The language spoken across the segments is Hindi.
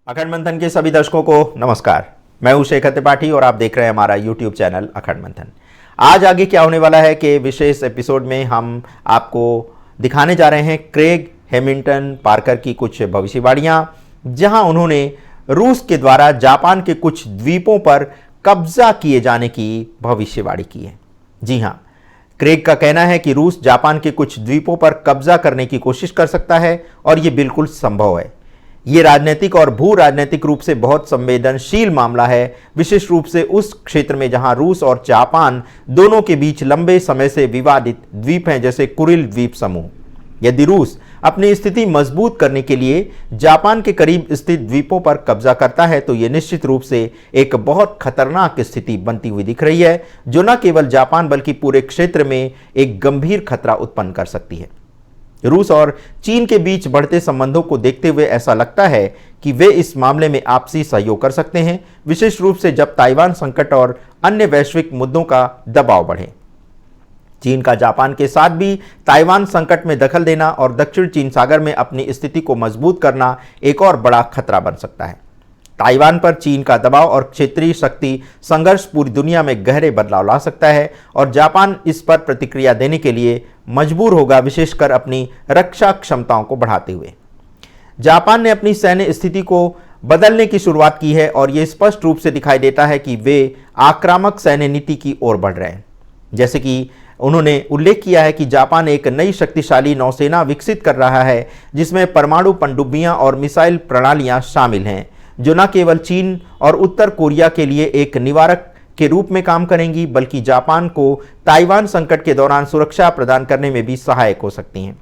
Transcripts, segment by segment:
अखंड मंथन के सभी दर्शकों को नमस्कार। मैं हूं शेखर त्रिपाठी और आप देख रहे हैं हमारा YouTube चैनल अखंड मंथन। आज आगे क्या होने वाला है कि विशेष एपिसोड में हम आपको दिखाने जा रहे हैं क्रेग हेमिल्टन पार्कर की कुछ भविष्यवाणियां, जहां उन्होंने रूस के द्वारा जापान के कुछ द्वीपों पर कब्जा किए जाने की भविष्यवाणी की है। जी हां, क्रेग का कहना है कि रूस जापान के कुछ द्वीपों पर कब्जा करने की कोशिश कर सकता है और यह बिल्कुल संभव है। ये राजनीतिक और भू राजनीतिक रूप से बहुत संवेदनशील मामला है, विशेष रूप से उस क्षेत्र में जहां रूस और जापान दोनों के बीच लंबे समय से विवादित द्वीप हैं, जैसे कुरिल द्वीप समूह। यदि रूस अपनी स्थिति मजबूत करने के लिए जापान के करीब स्थित द्वीपों पर कब्जा करता है तो यह निश्चित रूप से एक बहुत खतरनाक स्थिति बनती हुई दिख रही है, जो न केवल जापान बल्कि पूरे क्षेत्र में एक गंभीर खतरा उत्पन्न कर सकती है। रूस और चीन के बीच बढ़ते संबंधों को देखते हुए ऐसा लगता है कि वे इस मामले में आपसी सहयोग कर सकते हैं, विशेष रूप से जब ताइवान संकट और अन्य वैश्विक मुद्दों का दबाव बढ़े। चीन का जापान के साथ भी ताइवान संकट में दखल देना और दक्षिण चीन सागर में अपनी स्थिति को मजबूत करना एक और बड़ा खतरा बन सकता है। ताइवान पर चीन का दबाव और क्षेत्रीय शक्ति संघर्ष पूरी दुनिया में गहरे बदलाव ला सकता है और जापान इस पर प्रतिक्रिया देने के लिए मजबूर होगा, विशेषकर अपनी रक्षा क्षमताओं को बढ़ाते हुए। जापान ने अपनी सैन्य स्थिति को बदलने की शुरुआत की है और यह स्पष्ट रूप से दिखाई देता है कि वे आक्रामक सैन्य नीति की ओर बढ़ रहे हैं। जैसे कि उन्होंने उल्लेख किया है कि जापान एक नई शक्तिशाली नौसेना विकसित कर रहा है, जिसमें परमाणु पनडुब्बियां और मिसाइल प्रणालियां शामिल हैं, जो न केवल चीन और उत्तर कोरिया के लिए एक निवारक के रूप में काम करेंगी, बल्कि जापान को ताइवान संकट के दौरान सुरक्षा प्रदान करने में भी सहायक हो सकती हैं।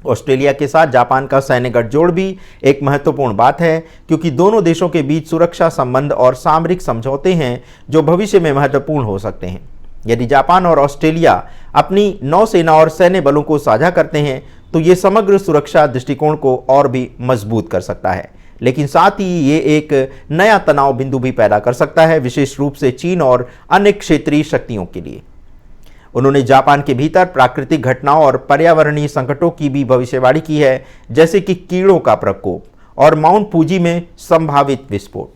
ऑस्ट्रेलिया के साथ जापान का सैन्य गठजोड़ भी एक महत्वपूर्ण बात है, क्योंकि दोनों देशों के बीच सुरक्षा संबंध और सामरिक समझौते हैं जो भविष्य में महत्वपूर्ण हो सकते हैं। यदि जापान और ऑस्ट्रेलिया अपनी नौसेना और सैन्य बलों को साझा करते हैं तो ये समग्र सुरक्षा दृष्टिकोण को और भी मजबूत कर सकता है, लेकिन साथ ही ये एक नया तनाव बिंदु भी पैदा कर सकता है, विशेष रूप से चीन और अन्य क्षेत्रीय शक्तियों के लिए। उन्होंने जापान के भीतर प्राकृतिक घटनाओं और पर्यावरणीय संकटों की भी भविष्यवाणी की है, जैसे कि कीड़ों का प्रकोप और माउंट फूजी में संभावित विस्फोट।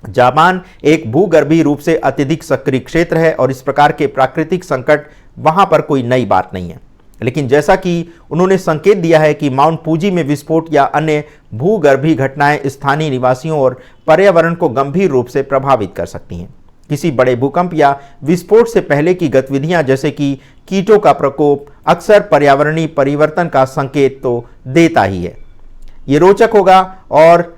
जापान एक भूगर्भीय रूप से अत्यधिक सक्रिय क्षेत्र है और इस प्रकार के प्राकृतिक संकट वहां पर कोई नई बात नहीं है, लेकिन जैसा कि उन्होंने संकेत दिया है कि माउंट फूजी में विस्फोट या अन्य भूगर्भीय घटनाएं स्थानीय निवासियों और पर्यावरण को गंभीर रूप से प्रभावित कर सकती हैं। किसी बड़े भूकंप या विस्फोट से पहले की गतिविधियां, जैसे कि कीटों का प्रकोप, अक्सर पर्यावरणीय परिवर्तन का संकेत तो देता ही है। ये रोचक होगा और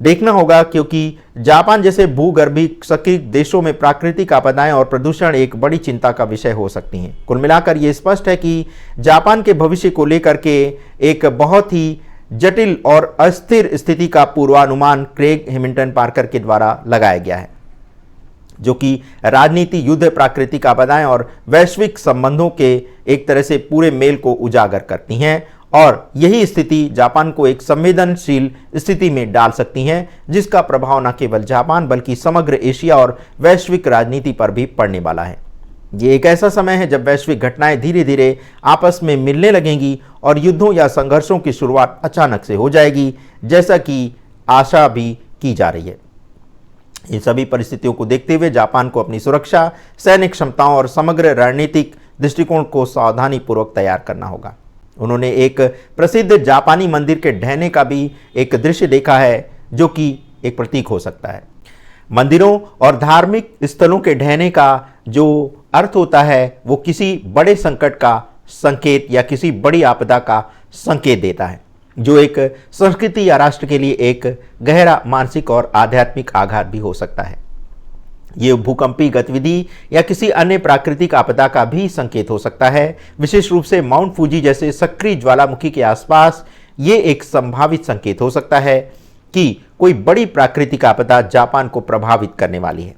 देखना होगा, क्योंकि जापान जैसे भूगर्भीय सक्रिय देशों में प्राकृतिक आपदाएं और प्रदूषण एक बड़ी चिंता का विषय हो सकती हैं। कुल मिलाकर ये स्पष्ट है कि जापान के भविष्य को लेकर के एक बहुत ही जटिल और अस्थिर स्थिति का पूर्वानुमान क्रेग हेमिल्टन पार्कर के द्वारा लगाया गया है, जो कि राजनीति, युद्ध, प्राकृतिक आपदाएं और वैश्विक संबंधों के एक तरह से पूरे मेल को उजागर करती हैं, और यही स्थिति जापान को एक संवेदनशील स्थिति में डाल सकती हैं, जिसका प्रभाव न केवल जापान बल्कि समग्र एशिया और वैश्विक राजनीति पर भी पड़ने वाला है। ये एक ऐसा समय है जब वैश्विक घटनाएं धीरे धीरे आपस में मिलने लगेंगी और युद्धों या संघर्षों की शुरुआत अचानक से हो जाएगी, जैसा कि आशा भी की जा रही है। इन सभी परिस्थितियों को देखते हुए जापान को अपनी सुरक्षा, सैन्य क्षमताओं और समग्र रणनीतिक दृष्टिकोण को सावधानीपूर्वक तैयार करना होगा। उन्होंने एक प्रसिद्ध जापानी मंदिर के ढहने का भी एक दृश्य देखा है, जो कि एक प्रतीक हो सकता है। मंदिरों और धार्मिक स्थलों के ढहने का जो अर्थ होता है वो किसी बड़े संकट का संकेत या किसी बड़ी आपदा का संकेत देता है, जो एक संस्कृति या राष्ट्र के लिए एक गहरा मानसिक और आध्यात्मिक आघात भी हो सकता है। ये भूकंपीय गतिविधि या किसी अन्य प्राकृतिक आपदा का भी संकेत हो सकता है, विशेष रूप से माउंट फूजी जैसे सक्रिय ज्वालामुखी के आसपास। ये एक संभावित संकेत हो सकता है कि कोई बड़ी प्राकृतिक आपदा जापान को प्रभावित करने वाली है।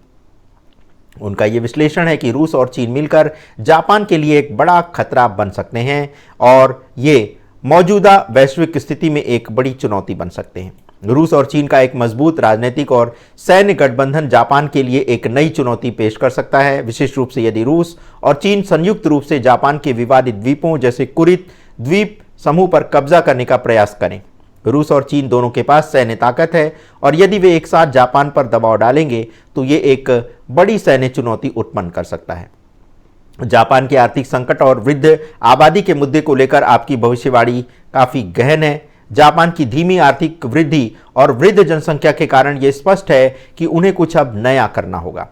उनका यह विश्लेषण है कि रूस और चीन मिलकर जापान के लिए एक बड़ा खतरा बन सकते हैं और ये मौजूदा वैश्विक स्थिति में एक बड़ी चुनौती बन सकते हैं। रूस और चीन का एक मजबूत राजनीतिक और सैन्य गठबंधन जापान के लिए एक नई चुनौती पेश कर सकता है, विशेष रूप से यदि रूस और चीन संयुक्त रूप से जापान के विवादित द्वीपों जैसे कुरित द्वीप समूह पर कब्जा करने का प्रयास करें। रूस और चीन दोनों के पास सैन्य ताकत है और यदि वे एक साथ जापान पर दबाव डालेंगे तो ये एक बड़ी सैन्य चुनौती उत्पन्न कर सकता है। जापान के आर्थिक संकट और वृद्ध आबादी के मुद्दे को लेकर आपकी भविष्यवाणी काफी गहन है। जापान की धीमी आर्थिक वृद्धि और वृद्ध जनसंख्या के कारण यह स्पष्ट है कि उन्हें कुछ अब नया करना होगा।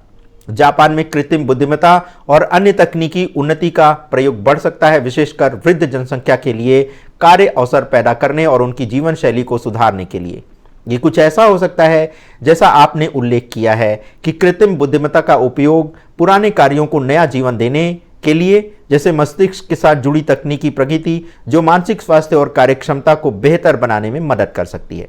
जापान में कृत्रिम बुद्धिमत्ता और अन्य तकनीकी उन्नति का प्रयोग बढ़ सकता है, विशेषकर वृद्ध जनसंख्या के लिए कार्य अवसर पैदा करने और उनकी जीवन शैली को सुधारने के लिए। ये कुछ ऐसा हो सकता है जैसा आपने उल्लेख किया है कि कृत्रिम बुद्धिमत्ता का उपयोग पुराने कार्यों को नया जीवन देने के लिए, जैसे मस्तिष्क के साथ जुड़ी तकनीकी प्रगति जो मानसिक स्वास्थ्य और कार्यक्षमता को बेहतर बनाने में मदद कर सकती है।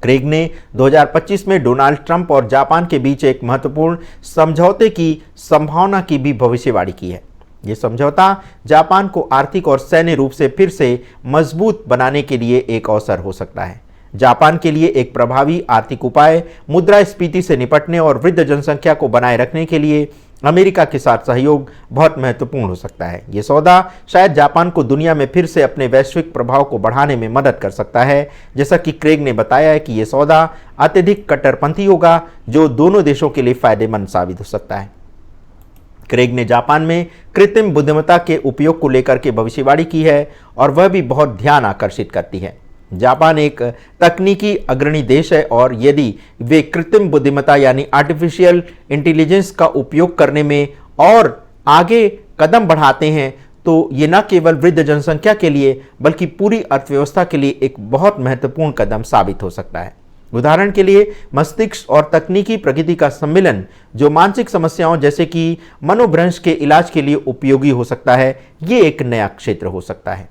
क्रेग ने 2025 में डोनाल्ड ट्रंप और जापान के बीच एक महत्वपूर्ण समझौते की संभावना की भी भविष्यवाणी की है। यह समझौता जापान को आर्थिक और सैन्य रूप से फिर से मजबूत बनाने के लिए एक अवसर हो सकता है। जापान के लिए एक प्रभावी आर्थिक उपाय मुद्रास्फीति से निपटने और वृद्ध जनसंख्या को बनाए रखने के लिए अमेरिका के साथ सहयोग बहुत महत्वपूर्ण हो सकता है। यह सौदा शायद जापान को दुनिया में फिर से अपने वैश्विक प्रभाव को बढ़ाने में मदद कर सकता है। जैसा कि क्रेग ने बताया है कि यह सौदा अत्यधिक कट्टरपंथी होगा जो दोनों देशों के लिए फायदेमंद साबित हो सकता है। क्रेग ने जापान में कृत्रिम बुद्धिमत्ता के उपयोग को लेकर के भविष्यवाणी की है और वह भी बहुत ध्यान आकर्षित करती है। जापान एक तकनीकी अग्रणी देश है और यदि वे कृत्रिम बुद्धिमत्ता यानी आर्टिफिशियल इंटेलिजेंस का उपयोग करने में और आगे कदम बढ़ाते हैं तो ये न केवल वृद्ध जनसंख्या के लिए बल्कि पूरी अर्थव्यवस्था के लिए एक बहुत महत्वपूर्ण कदम साबित हो सकता है। उदाहरण के लिए मस्तिष्क और तकनीकी प्रगति का सम्मिलन जो मानसिक समस्याओं जैसे कि मनोभ्रंश के इलाज के लिए उपयोगी हो सकता है, ये एक नया क्षेत्र हो सकता है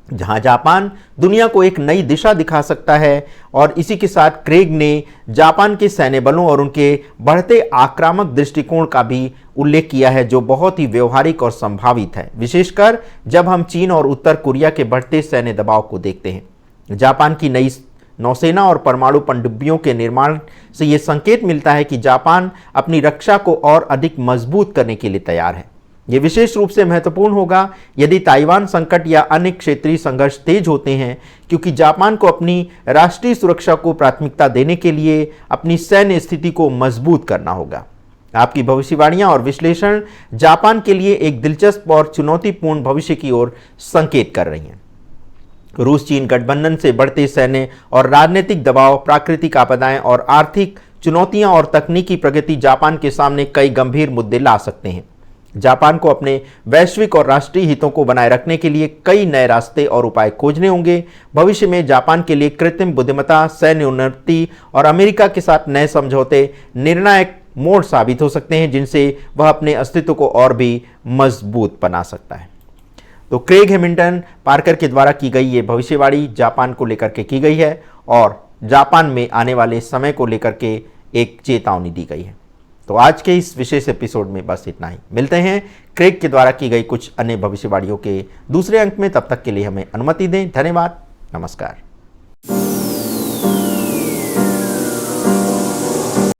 जहां जापान दुनिया को एक नई दिशा दिखा सकता है। और इसी के साथ क्रेग ने जापान के सैन्य बलों और उनके बढ़ते आक्रामक दृष्टिकोण का भी उल्लेख किया है जो बहुत ही व्यवहारिक और संभावित है, विशेषकर जब हम चीन और उत्तर कोरिया के बढ़ते सैन्य दबाव को देखते हैं। जापान की नई नौसेना और परमाणु पनडुब्बियों के निर्माण से यह संकेत मिलता है कि जापान अपनी रक्षा को और अधिक मजबूत करने के लिए तैयार है। यह विशेष रूप से महत्वपूर्ण होगा यदि ताइवान संकट या अन्य क्षेत्रीय संघर्ष तेज होते हैं, क्योंकि जापान को अपनी राष्ट्रीय सुरक्षा को प्राथमिकता देने के लिए अपनी सैन्य स्थिति को मजबूत करना होगा। आपकी भविष्यवाणियां और विश्लेषण जापान के लिए एक दिलचस्प और चुनौतीपूर्ण भविष्य की ओर संकेत कर रही हैं। रूस चीन गठबंधन से बढ़ते सैन्य और राजनीतिक दबाव, प्राकृतिक आपदाएं और आर्थिक चुनौतियां और तकनीकी प्रगति जापान के सामने कई गंभीर मुद्दे ला सकते हैं। जापान को अपने वैश्विक और राष्ट्रीय हितों को बनाए रखने के लिए कई नए रास्ते और उपाय खोजने होंगे। भविष्य में जापान के लिए कृत्रिम बुद्धिमत्ता, सैन्य उन्नति और अमेरिका के साथ नए समझौते निर्णायक मोड़ साबित हो सकते हैं जिनसे वह अपने अस्तित्व को और भी मजबूत बना सकता है। तो क्रेग हैमिल्टन पार्कर के द्वारा की गई ये भविष्यवाणी जापान को लेकर के की गई है और जापान में आने वाले समय को लेकर के एक चेतावनी दी गई है। तो आज के इस विशेष एपिसोड में बस इतना ही। मिलते हैं क्रेग के द्वारा की गई कुछ अन्य भविष्यवाणियों के दूसरे अंक में। तब तक के लिए हमें अनुमति दें। धन्यवाद। नमस्कार।